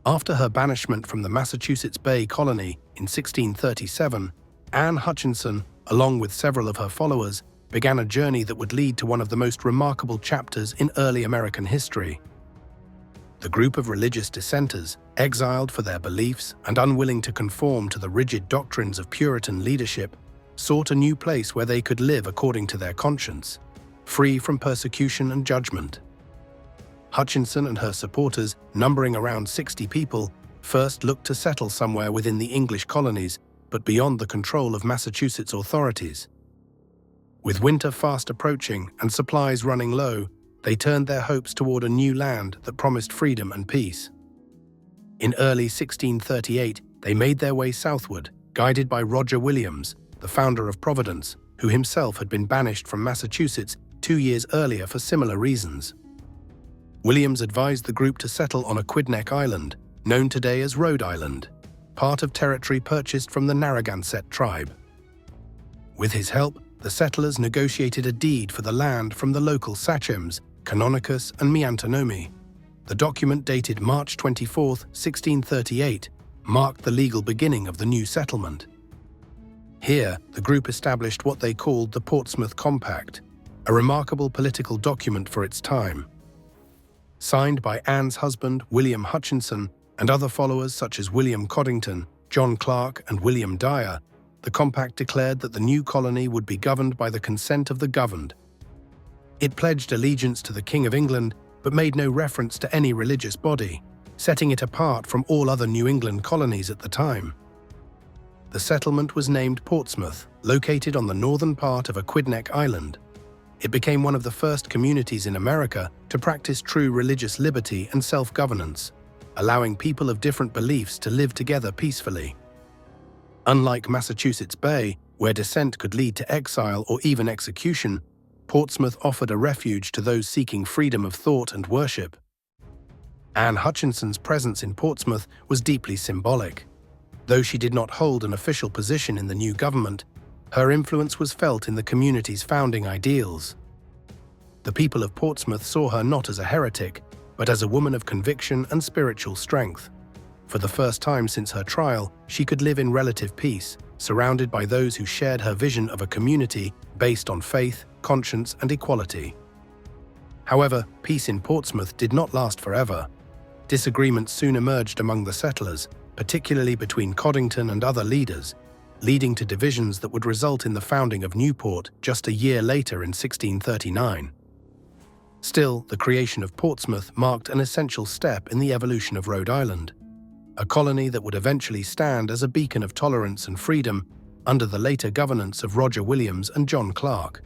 After her banishment from the Massachusetts Bay Colony in 1637, Anne Hutchinson, along with several of her followers, began a journey that would lead to one of the most remarkable chapters in early American history. The group of religious dissenters, exiled for their beliefs and unwilling to conform to the rigid doctrines of Puritan leadership, sought a new place where they could live according to their conscience, free from persecution and judgment. Hutchinson and her supporters, numbering around 60 people, first looked to settle somewhere within the English colonies, but beyond the control of Massachusetts authorities. With winter fast approaching and supplies running low, they turned their hopes toward a new land that promised freedom and peace. In early 1638, they made their way southward, guided by Roger Williams, the founder of Providence, who himself had been banished from Massachusetts 2 years earlier for similar reasons. Williams advised the group to settle on Aquidneck Island, known today as Rhode Island, part of territory purchased from the Narragansett tribe. With his help, the settlers negotiated a deed for the land from the local sachems, Canonicus and Miantonomi. The document, dated March 24, 1638, marked the legal beginning of the new settlement. Here, the group established what they called the Portsmouth Compact, a remarkable political document for its time. Signed by Anne's husband, William Hutchinson, and other followers such as William Coddington, John Clark, and William Dyer, the compact declared that the new colony would be governed by the consent of the governed. It pledged allegiance to the King of England, but made no reference to any religious body, setting it apart from all other New England colonies at the time. The settlement was named Portsmouth, located on the northern part of Aquidneck Island. It became one of the first communities in America to practice true religious liberty and self-governance, allowing people of different beliefs to live together peacefully. Unlike Massachusetts Bay, where dissent could lead to exile or even execution, Portsmouth offered a refuge to those seeking freedom of thought and worship. Anne Hutchinson's presence in Portsmouth was deeply symbolic. Though she did not hold an official position in the new government, her influence was felt in the community's founding ideals. The people of Portsmouth saw her not as a heretic, but as a woman of conviction and spiritual strength. For the first time since her trial, she could live in relative peace, surrounded by those who shared her vision of a community based on faith, conscience, and equality. However, peace in Portsmouth did not last forever. Disagreements soon emerged among the settlers, particularly between Coddington and other leaders, leading to divisions that would result in the founding of Newport just a year later in 1639. Still, the creation of Portsmouth marked an essential step in the evolution of Rhode Island, a colony that would eventually stand as a beacon of tolerance and freedom under the later governance of Roger Williams and John Clark.